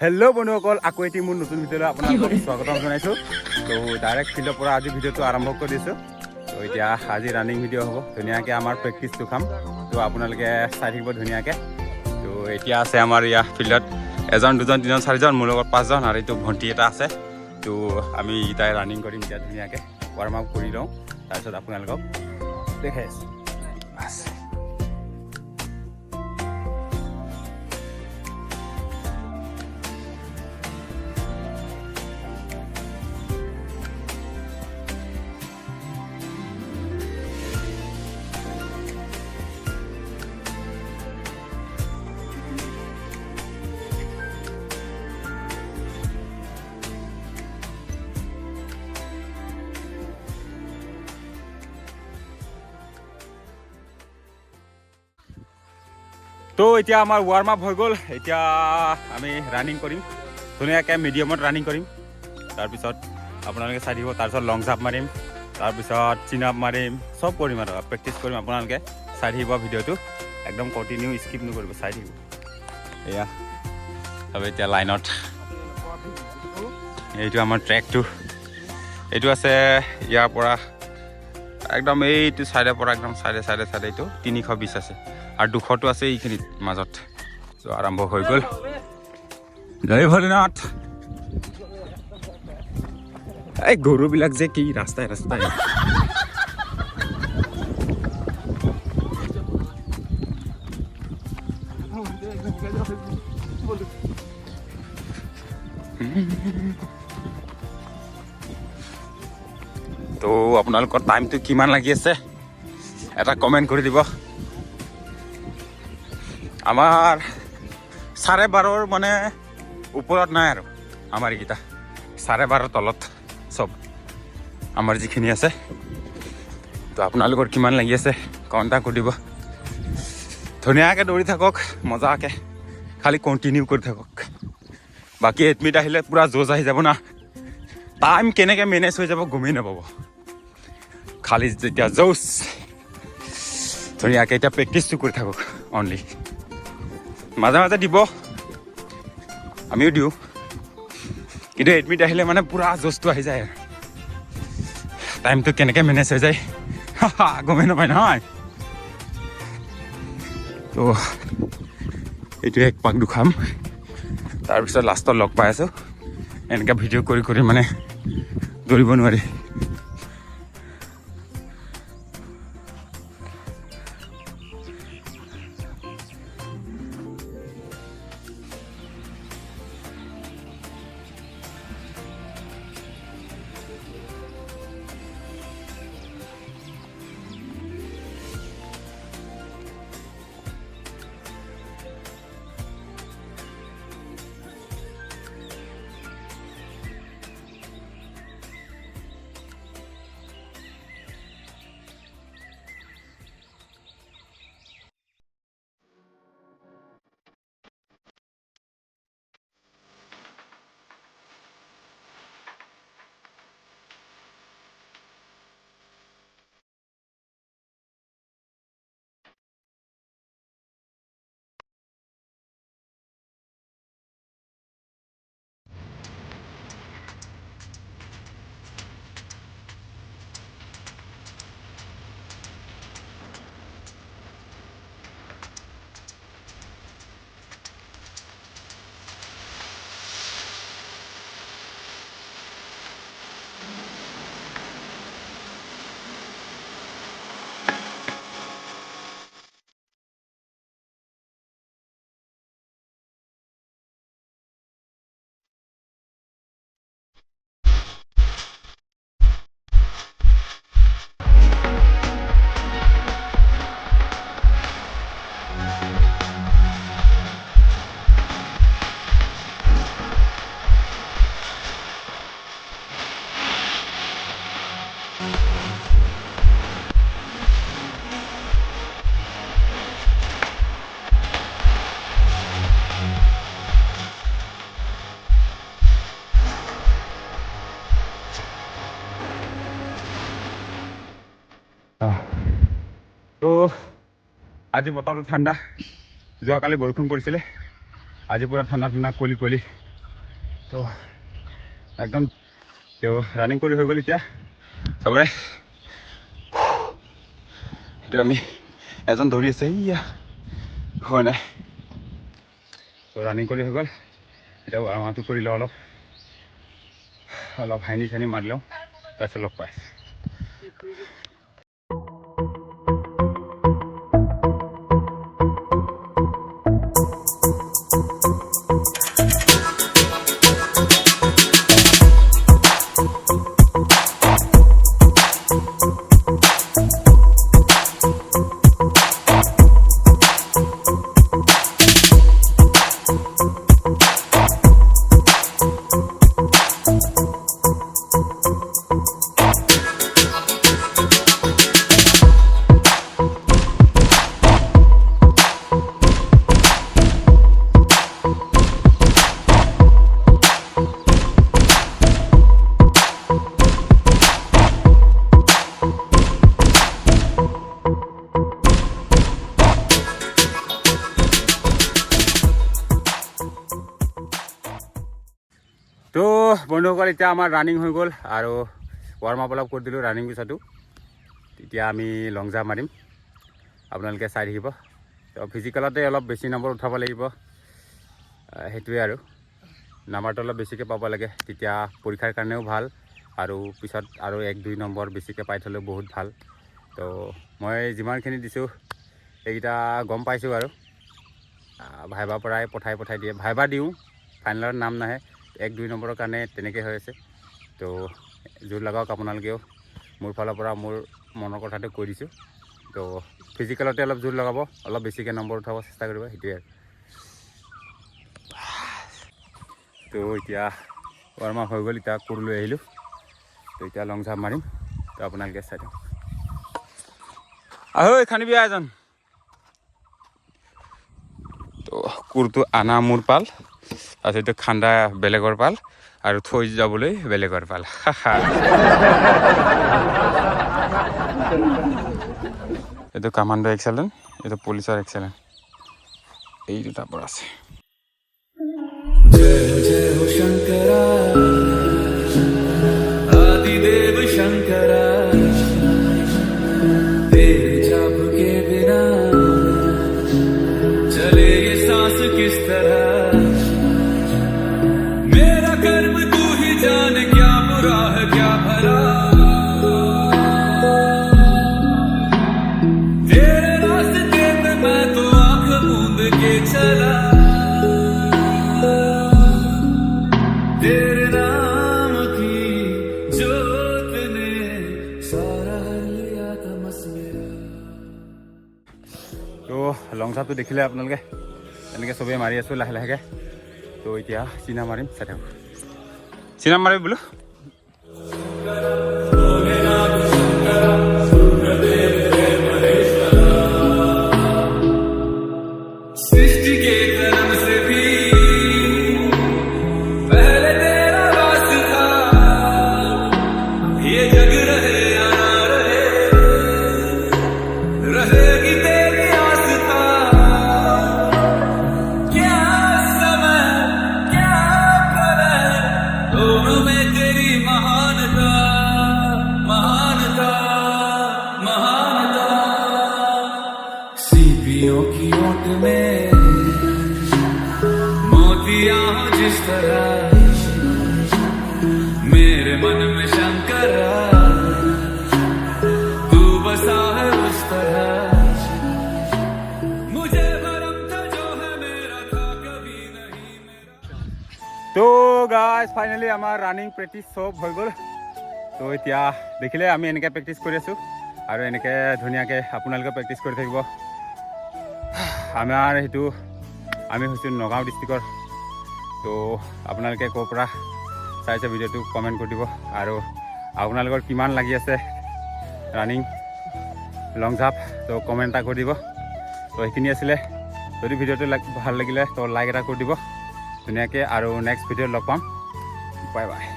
Hello' বন্ধুসকল, আকৌ এটি মোৰ নতুন ভিডিঅ'লৈ আপোনালোকক স্বাগতম জনাইছোঁ। তো ডাইৰেক্ট ফিল্ডৰ পৰা আজি ভিডিঅ'টো আৰম্ভ কৰি দিছোঁ। তো এতিয়া আজি ৰানিং ভিডিঅ' হ'ব, ধুনীয়াকৈ আমাৰ প্ৰেক্টিছটো খাম। তো আপোনালোকে চাই থাকিব ধুনীয়াকৈ। তো এতিয়া আছে আমাৰ ইয়াৰ ফিল্ডত এজন দুজন তিনিজন চাৰিজন, মোৰ লগত 5জন, আৰু এইটো ভণ্টি এটা আছে। তো আমি এইটাই ৰানিং কৰিম এতিয়া ধুনীয়াকৈ, ৱাৰ্ম আপ কৰি লওঁ, তাৰপিছত আপোনালোকক দেখাই আছোঁ। বাছ তো এতিয়া আমাৰ ৱাৰ্ম আপ হৈ গ'ল। এতিয়া আমি ৰানিং কৰিম ধুনীয়াকৈ, মিডিয়ামত ৰানিং কৰিম। তাৰপিছত আপোনালোকে চাই দিব, তাৰপিছত লং জাম্প মাৰিম, তাৰপিছত চিন আপ মাৰিম, চব কৰিম আৰু প্ৰেক্টিছ কৰিম। আপোনালোকে চাই থাকিব ভিডিঅ'টো, একদম কণ্টিনিউ, স্কিপ নকৰিব, চাই থাকিব। এয়া তাৰপৰা এতিয়া লাইনত, এইটো আমাৰ ট্ৰেকটো, এইটো আছে ইয়াৰ পৰা একদম এইটো চাইডৰ পৰা একদম চাইডে চাইডে চাইডে এইটো 320 আছে, আৰু 200টো আছে এইখিনিত মাজত। তো আৰম্ভ হৈ গ'ল। জয় ভোলেনাথ। এই গৰুবিলাক যে কি ৰাস্তাই ৰাস্তাই। তো আপোনালোকৰ টাইমটো কিমান লাগি আছে এটা কমেণ্ট কৰি দিব। আমাৰ 12:30 মানে ওপৰত নাই আৰু, আমাৰ এইকেইটা 12:30 তলত চব আমাৰ যিখিনি আছে। তো আপোনালোকৰ কিমান লাগি আছে কণ্টেক্ট কৰি দিব। ধুনীয়াকৈ দৌৰি থাকক, মজাকৈ, খালি কণ্টিনিউ কৰি থাকক। বাকী এডমিট আহিলে পূৰা জোজ আহি যাব না, টাইম কেনেকৈ মেনেজ হৈ যাব গমেই নাপাব। খালি যেতিয়া জোচ, ধুনীয়াকৈ এতিয়া প্ৰেক্টিছটো কৰি থাকক অনলি। মাজে মাজে দিব, আমিও দিওঁ, কিন্তু এডমিট আহিলে মানে পূৰা জোচটো আহি যায় আৰু টাইমটো কেনেকৈ মেনেজ হৈ যায় গমেই নাপায় নহয়। তো এইটো এক পাক দুখাম, তাৰপিছত লাষ্টত লগ পাই আছোঁ। এনেকৈ ভিডিঅ' কৰি কৰি মানে দৌৰিব নোৱাৰি। তো আজি বতৰটো ঠাণ্ডা, যোৱাকালি বৰষুণ পৰিছিলে, আজি পূৰা ঠাণ্ডা ঠাণ্ডা কুঁৱলী কুঁৱলী তো একদম তেওঁ ৰানিং কৰি হৈ গ'ল এতিয়া চবৰে এইটো আমি এজন দৌৰি আছে ইয়া হয় নাই তো ৰানিং কৰি হৈ গ'ল এতিয়া আমাৰটো কৰি লওঁ অলপ হাইনি চাইনি মাৰি লওঁ তাৰপিছত লগ পাই তো বন্ধুসকল এতিয়া আমাৰ ৰানিং হৈ গ'ল আৰু ৱাৰ্ম আপ অলপ কৰি দিলোঁ ৰানিং পিছতো এতিয়া আমি লং জাম্প মাৰিম আপোনালোকে চাই থাকিব তো ফিজিকেলতে অলপ বেছি নম্বৰ উঠাব লাগিব সেইটোৱে আৰু নাম্বাৰটো অলপ বেছিকৈ পাব লাগে তেতিয়া পৰীক্ষাৰ কাৰণেও ভাল আৰু পিছত আৰু 1-2 নম্বৰ বেছিকৈ পাই থ'লেও বহুত ভাল তো মই যিমানখিনি দিছোঁ এইকেইটা গম পাইছোঁ আৰু ভাইবাৰ পৰাই পঠাই দিয়ে ভাইবা দিওঁ ফাইনেলত নাম নাহে 1-2 নম্বৰৰ কাৰণে তেনেকৈ হৈ আছে তো জোৰ লগাওক আপোনালোকেও মোৰ ফালৰ পৰা মোৰ মনৰ কথাটো কৈ দিছোঁ তো ফিজিকেলতে অলপ জোৰ লগাব অলপ বেছিকৈ নম্বৰ উঠাব চেষ্টা কৰিব সেইটোৱে তো এতিয়া ৱাৰ্ম আপ হৈ গ'ল এতিয়া কোৰ লৈ আহিলোঁ তো এতিয়া লং জাম্প মাৰিম তো আপোনালোকে চাই দিয়ক আহৈ খানিবি এজন তো কোৰটো আনা মোৰ পাল তাৰপিছত এইটো খান্দা বেলেগৰ পাল আৰু থৈ যাবলৈ বেলেগৰ পাল এইটো কামাণ্ডো এক্সেলেণ্ট এইটো পুলিচৰ এক্সেলেণ্ট এই দুটাৰ পৰা আছে जय हो शंकरा आदिदेव शंकरा तेरे जाप के बिना चले ये सांस किस तरह मेरा कर्म तू ही जान क्या बुरा है क्या भला तेरे रास्ते पे मैं तो आंख मूंद के चला तेरे नाम की जोत ने सारा हर लिया तमस मेरा তো লং জাম্পটো দেখিলে আপোনালোকে এনেকৈ চবেই মাৰি আছোঁ লাহে লাহেকৈ তো এতিয়া চিনা মাৰিম চাই থাকক চিনা মাৰিম বোলো सृष्टि के कर्म से भी पहले तेरा वास था ये जग रहे या ना रहे रहेगी तेरी आस्था क्या समय क्या करे दोनों में तेरी महानता महानता महानता सीपियों की ओट में मोतियां हो जिस तरह मेरे मन में शंकरा तू बसा है उस तरह मुझे भरम था जो है मेरा था कभी नहीं मेरा তো গাইজ ফাইনেলি আমাৰ ৰানিং প্ৰেক্টিচ চব হৈ গ'ল তো এতিয়া দেখিলে আমি এনেকৈ প্ৰেক্টিচ কৰি আছোঁ আৰু এনেকৈ ধুনীয়াকৈ আপোনালোকে প্ৰেক্টিচ কৰি থাকিব আমাৰ সেইটো আমি হৈছোঁ নগাঁও ডিষ্ট্ৰিক্টৰ তো আপোনালোকে ক'ৰ পৰা চাইছে ভিডিঅ'টো কমেণ্ট কৰি দিব আৰু আপোনালোকৰ কিমান লাগি আছে ৰানিং লং জাম্প তো কমেণ্ট এটা কৰি দিব তো সেইখিনি আছিলে যদি ভিডিঅ'টো ভাল লাগিলে তো লাইক এটা কৰি দিব ধুনীয়াকৈ আৰু নেক্সট ভিডিঅ'ত লগ পাম বাই বাই